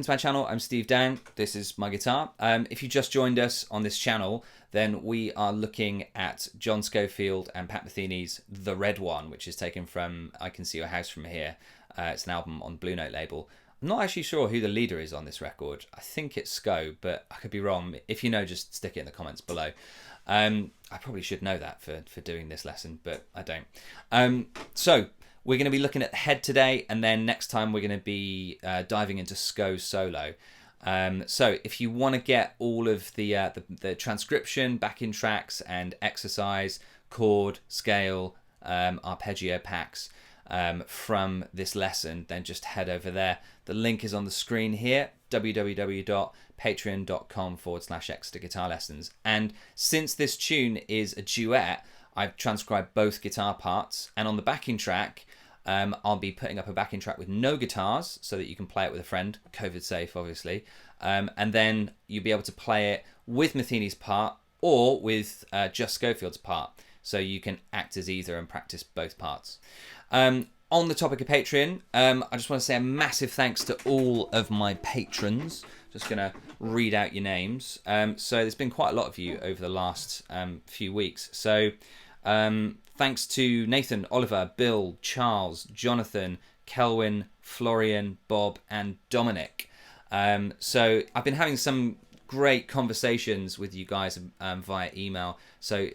to my channel. I'm Steve Down. This is my guitar. If you just joined us on this channel, then we are looking at John Scofield and Pat Metheny's The Red One, which is taken from I Can See Your House From Here. It's an album on Blue Note label. I'm not actually sure who the leader is on this record. I think it's Sco, but I could be wrong. If you know, just stick it in the comments below. I probably should know that for doing this lesson, but I don't. So we're going to be looking at the head today, and then next time we're going to be diving into Sco's solo. So if you want to get all of the transcription, backing tracks, and exercise, chord, scale, arpeggio packs from this lesson, then just head over there. The link is on the screen here, www.patreon.com/Exeter Guitar Lessons. And since this tune is a duet, I've transcribed both guitar parts, and on the backing track, I'll be putting up a backing track with no guitars so that you can play it with a friend, COVID safe obviously, and then you'll be able to play it with Metheny's part or with just Scofield's part, so you can act as either and practice both parts. On the topic of Patreon, I just want to say a massive thanks to all of my patrons. Just going to read out your names. So there's been quite a lot of you over the last few weeks. So thanks to Nathan, Oliver, Bill, Charles, Jonathan, Kelwin, Florian, Bob, and Dominic. So I've been having some great conversations with you guys via email. So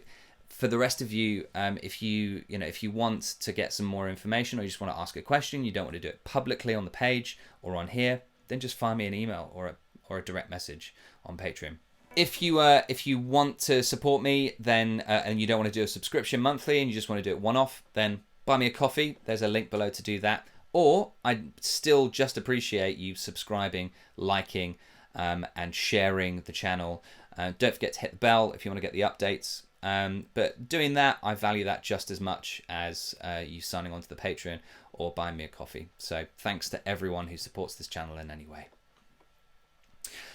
for the rest of you, if you want to get some more information, or you just want to ask a question, you don't want to do it publicly on the page or on here, then just find me an email or a direct message on Patreon. If you want to support me, then and you don't want to do a subscription monthly and you just want to do it one-off, then buy me a coffee. There's a link below to do that. Or I'd still just appreciate you subscribing, liking, and sharing the channel. Don't forget to hit the bell if you want to get the updates. But doing that, I value that just as much as you signing on to the Patreon or buying me a coffee. So thanks to everyone who supports this channel in any way.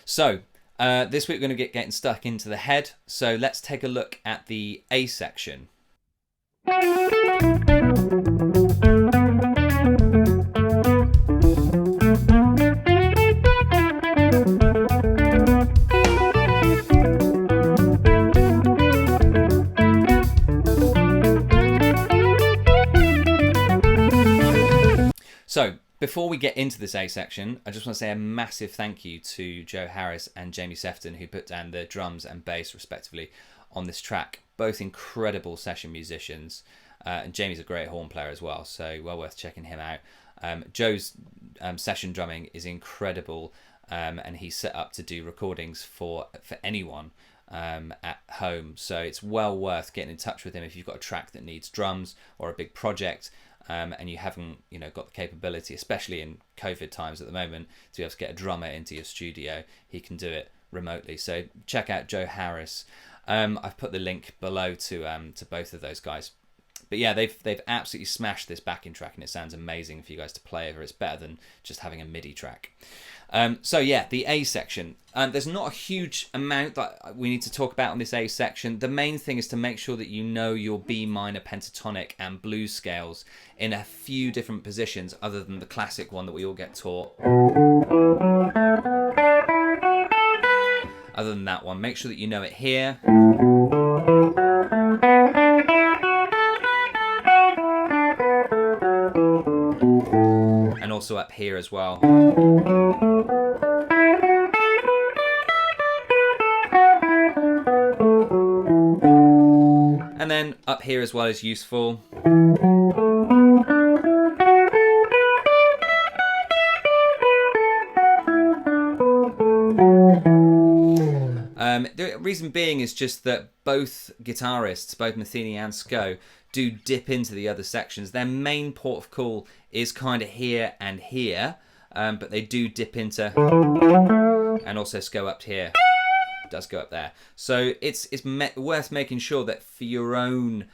So this week we're going to get getting stuck into the head. So let's take a look at the A section. So before we get into this A section, I just want to say a massive thank you to Joe Harris and Jamie Sefton, who put down the drums and bass respectively on this track. Both incredible session musicians, and Jamie's a great horn player as well, so well worth checking him out. Joe's session drumming is incredible, and he's set up to do recordings for anyone at home, so it's well worth getting in touch with him if you've got a track that needs drums or a big project. And you haven't, got the capability, especially in COVID times at the moment, to be able to get a drummer into your studio. He can do it remotely. So check out Joe Harris. I've put the link below to both of those guys. But yeah, they've absolutely smashed this backing track, and it sounds amazing for you guys to play over. It's better than just having a MIDI track. So yeah, the A section. There's not a huge amount that we need to talk about on this A section. The main thing is to make sure that you know your B minor pentatonic and blues scales in a few different positions other than the classic one that we all get taught. Other than that one, make sure that you know it here. And also up here as well. And then up here as well is useful. The reason being is just that both guitarists, both Metheny and Sco, do dip into the other sections. Their main port of call is kind of here and here, but they do dip into, and also Sco up here does go up there. So it's worth making sure that for your own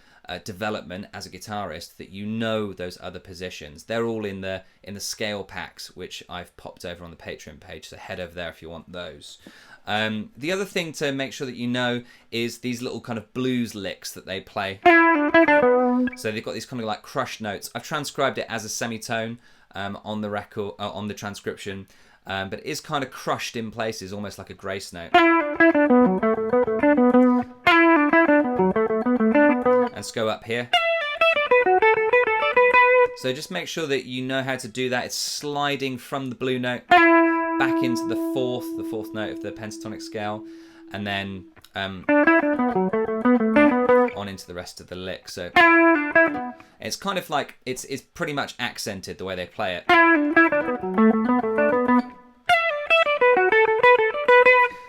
development as a guitarist that you know those other positions. They're all in the scale packs, which I've popped over on the Patreon page, so head over there if you want those. The other thing to make sure that you know is these little kind of blues licks that they play. So they've got these kind of like crushed notes. I've transcribed it as a semitone on the record, on the transcription. but it is kind of crushed in places, almost like a grace note. And let's go up here. So just make sure that you know how to do that. It's sliding from the blue note back into the fourth note of the pentatonic scale, and then on into the rest of the lick. So it's kind of like it's pretty much accented the way they play it.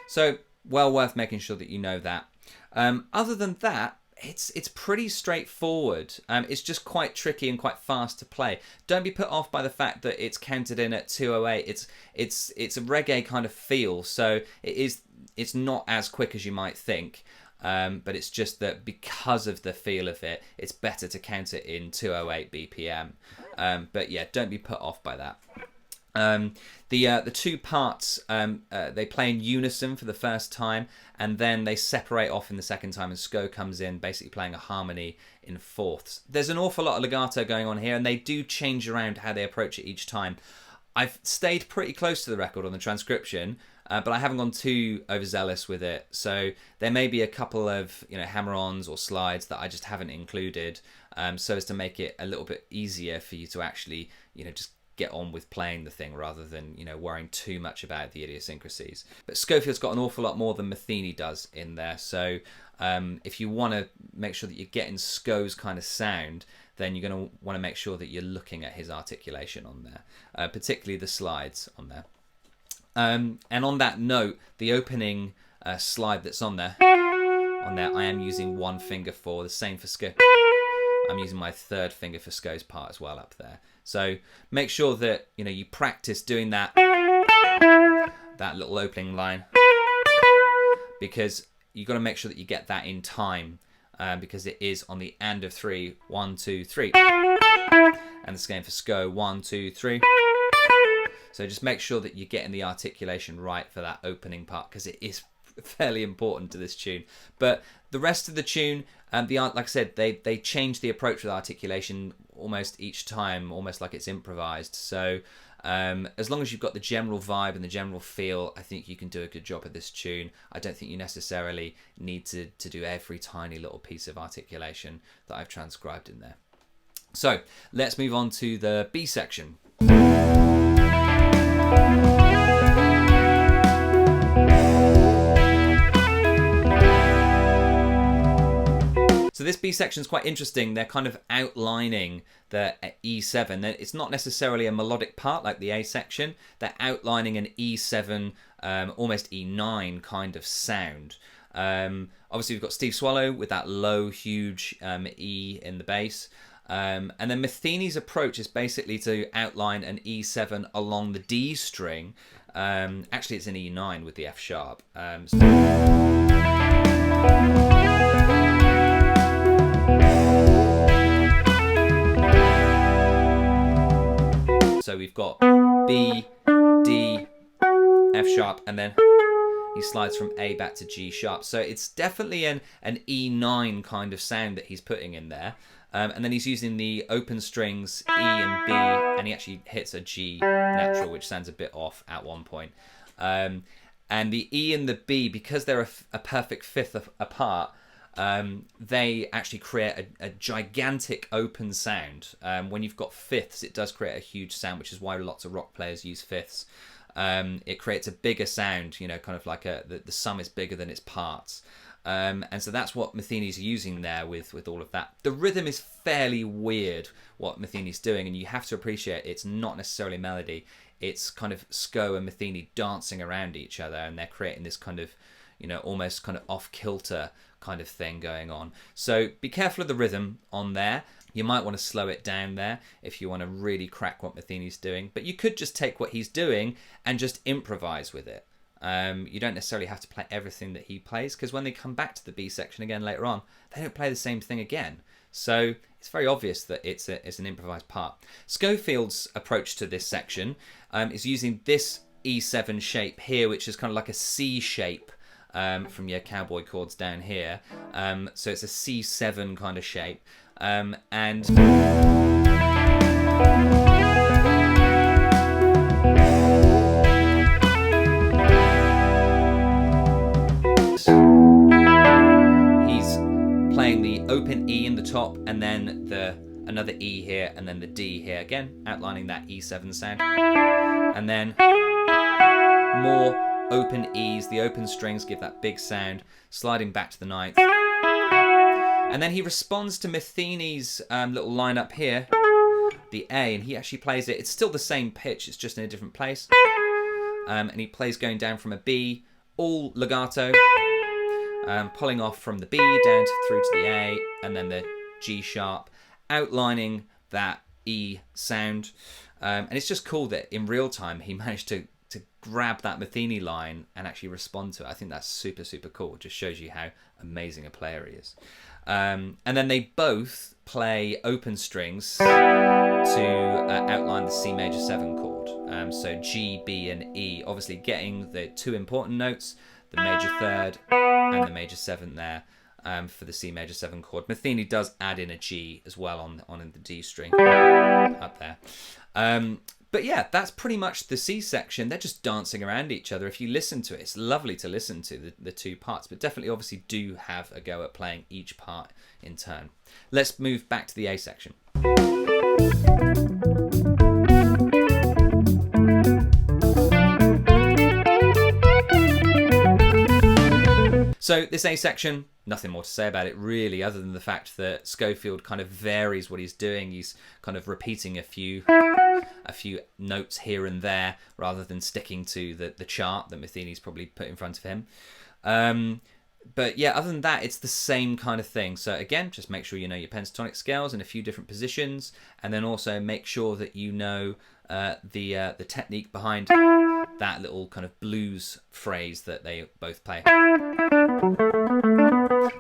So well worth making sure that you know that. Other than that, it's pretty straightforward. It's just quite tricky and quite fast to play. Don't be put off by the fact that it's counted in at 208. It's a reggae kind of feel, so it's not as quick as you might think. But it's just that because of the feel of it, it's better to count it in 208 BPM. But yeah, don't be put off by that. The two parts, they play in unison for the first time, and then they separate off in the second time, and Sco comes in basically playing a harmony in fourths. There's an awful lot of legato going on here, and they do change around how they approach it each time. I've stayed pretty close to the record on the transcription, but I haven't gone too overzealous with it. So there may be a couple of hammer-ons or slides that I just haven't included, so as to make it a little bit easier for you to actually just get on with playing the thing rather than worrying too much about the idiosyncrasies. But Scofield's got an awful lot more than Metheny does in there, so if you want to make sure that you're getting Sco's kind of sound, then you're going to want to make sure that you're looking at his articulation on there, particularly the slides on there. And on that note, the opening slide that's on there, I am using one finger for. The same for Sco. I'm using my third finger for Sco's part as well up there. So make sure that you practice doing that little opening line, because you've got to make sure that you get that in time, because it is on the and of 3, 1, 2, 3, and the same for Sco, 1, 2, 3. So just make sure that you're getting the articulation right for that opening part, because it is fairly important to this tune. But the rest of the tune, like I said, they change the approach with articulation almost each time, almost like it's improvised. So as long as you've got the general vibe and the general feel, I think you can do a good job of this tune. I don't think you necessarily need to do every tiny little piece of articulation that I've transcribed in there. So let's move on to the B section. So this B section is quite interesting. They're kind of outlining the E7. It's not necessarily a melodic part like the A section. They're outlining an E7, almost E9 kind of sound. Obviously, we've got Steve Swallow with that low, huge E in the bass. And then Metheny's approach is basically to outline an E7 along the D string. Actually, it's an E9 with the F sharp. So we've got B, D, F sharp, and then he slides from A back to G sharp. So it's definitely an E9 kind of sound that he's putting in there. And then he's using the open strings E and B, and he actually hits a G natural, which sounds a bit off at one point. And the E and the B, because they're a perfect fifth apart, they actually create a gigantic open sound. When you've got fifths, it does create a huge sound, which is why lots of rock players use fifths. It creates a bigger sound, kind of like the sum is bigger than its parts. And so that's what Metheny's using there with all of that. The rhythm is fairly weird, what Metheny's doing, and you have to appreciate it's not necessarily melody. It's kind of Sco and Metheny dancing around each other, and they're creating this kind of, almost kind of off-kilter kind of thing going on. So be careful of the rhythm on there. You might want to slow it down there if you want to really crack what Metheny's doing. But you could just take what he's doing and just improvise with it. You don't necessarily have to play everything that he plays, because when they come back to the B section again later on, they don't play the same thing again. So it's very obvious that it's an improvised part. Scofield's approach to this section is using this E7 shape here, which is kind of like a C shape from your cowboy chords down here. So it's a C7 kind of shape. And playing the open E in the top, and then another E here, and then the D here, again outlining that E7 sound, and then more open E's. The open strings give that big sound, sliding back to the ninth. And then he responds to Metheny's little line up here, the A, and he actually plays it. It's still the same pitch, it's just in a different place. And he plays going down from a B, all legato, pulling off from the B down through to the A, and then the G sharp, outlining that E sound. And it's just cool that in real time he managed to grab that Metheny line and actually respond to it. I think that's super, super cool. It just shows you how amazing a player he is. And then they both play open strings to outline the C major 7 chord. So G, B, and E, obviously getting the two important notes, the major 3rd and the major 7th there for the C major 7 chord. Metheny does add in a G as well on the D string up there. But yeah, that's pretty much the C section. They're just dancing around each other. If you listen to it, it's lovely to listen to the two parts, but definitely obviously do have a go at playing each part in turn. Let's move back to the A section. So this A section, nothing more to say about it really, other than the fact that Scofield kind of varies what he's doing. He's kind of repeating a few notes here and there, rather than sticking to the chart that Metheny's probably put in front of him. But yeah, other than that, it's the same kind of thing. So again, just make sure you know your pentatonic scales in a few different positions, and then also make sure that you know the technique behind that little kind of blues phrase that they both play.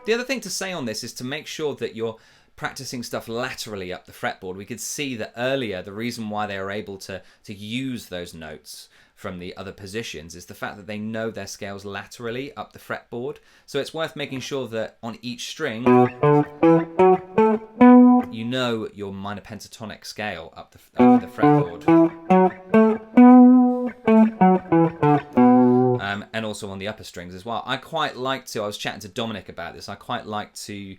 The other thing to say on this is to make sure that you're practicing stuff laterally up the fretboard. We could see that earlier the reason why they are able to use those notes from the other positions is the fact that they know their scales laterally up the fretboard. So it's worth making sure that on each string you know your minor pentatonic scale up the fretboard. And also on the upper strings as well. I quite like to, I was chatting to Dominic about this, I quite like to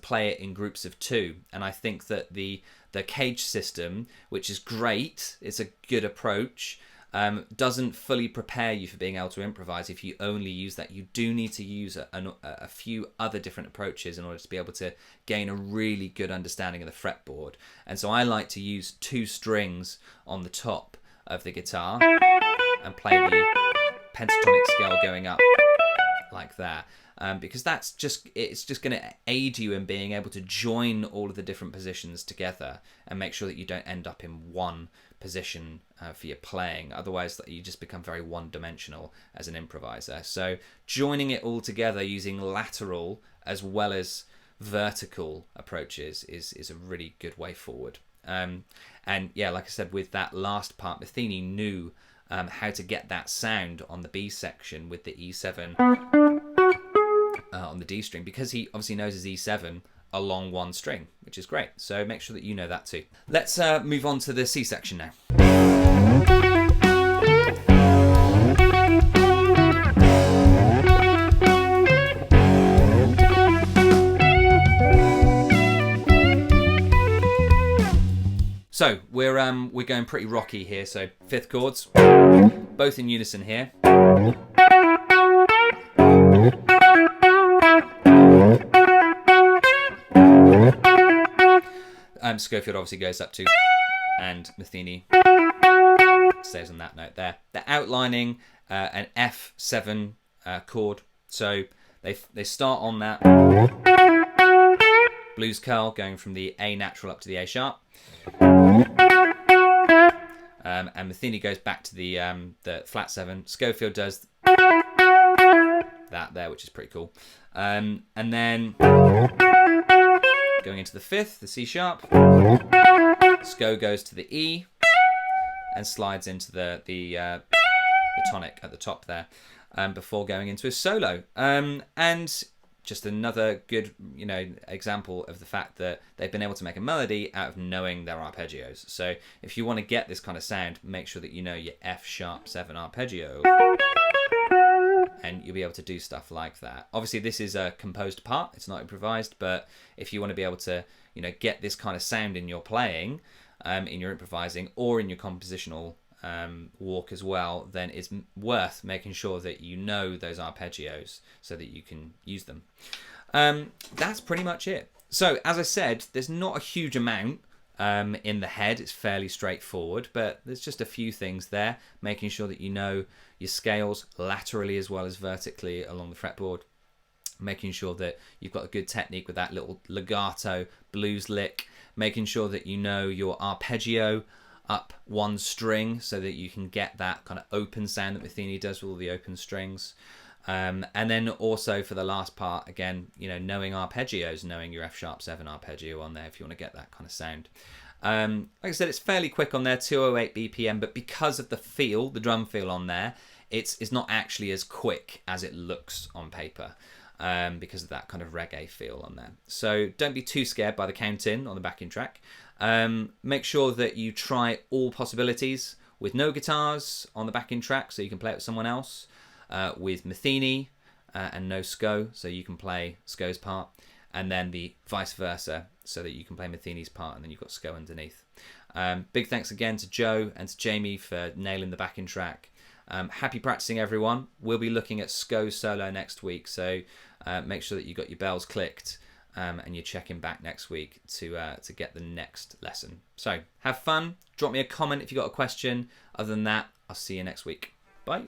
play it in groups of 2. And I think that the cage system, which is great, it's a good approach, doesn't fully prepare you for being able to improvise if you only use that. You do need to use a few other different approaches in order to be able to gain a really good understanding of the fretboard. And so I like to use 2 strings on the top of the guitar and play the pentatonic scale going up like that, because it's just going to aid you in being able to join all of the different positions together and make sure that you don't end up in one position for your playing. Otherwise you just become very one-dimensional as an improviser. So joining it all together using lateral as well as vertical approaches is a really good way forward. And yeah, like I said, with that last part, Metheny knew how to get that sound on the B section with the E7 on the D string, because he obviously knows his E7 along one string, which is great. So make sure that you know that too. Let's move on to the C section now. So we're going pretty rocky here. So 5th chords, both in unison here. Scofield obviously goes up to, and Metheny stays on that note there. They're outlining an F7 chord. So they start on that blues curl, going from the A natural up to the A sharp. And Metheny goes back to the flat 7. Scofield does that there, which is pretty cool. And then going into the 5th, the C sharp, Sco goes to the E and slides into the tonic at the top there, before going into a solo. And just another good, example of the fact that they've been able to make a melody out of knowing their arpeggios. So if you want to get this kind of sound, make sure that you know your F sharp 7 arpeggio and you'll be able to do stuff like that. Obviously, this is a composed part; it's not improvised. But if you want to be able to, get this kind of sound in your playing, in your improvising, or in your compositional walk as well, then it's worth making sure that you know those arpeggios so that you can use them. That's pretty much it. So, as I said, there's not a huge amount in the head. It's fairly straightforward, but there's just a few things there, making sure that you know your scales laterally as well as vertically along the fretboard, making sure that you've got a good technique with that little legato blues lick, making sure that you know your arpeggio up one string so that you can get that kind of open sound that Metheny does with all the open strings. And then also for the last part, again, knowing arpeggios, knowing your F#7 arpeggio on there if you want to get that kind of sound. Like I said, it's fairly quick on there, 208 BPM, but because of the feel, the drum feel on there, it's not actually as quick as it looks on paper, because of that kind of reggae feel on there. So don't be too scared by the count-in on the backing track. Make sure that you try all possibilities with no guitars on the backing track so you can play it with someone else. With Metheny and no SCO, so you can play SCO's part, and then the vice versa, so that you can play Metheny's part and then you've got SCO underneath. Big thanks again to Joe and to Jamie for nailing the backing track. Happy practicing, everyone. We'll be looking at SCO solo next week, so make sure that you got your bells clicked and you're checking back next week to get the next lesson. So have fun. Drop me a comment if you got a question. Other than that, I'll see you next week. Bye.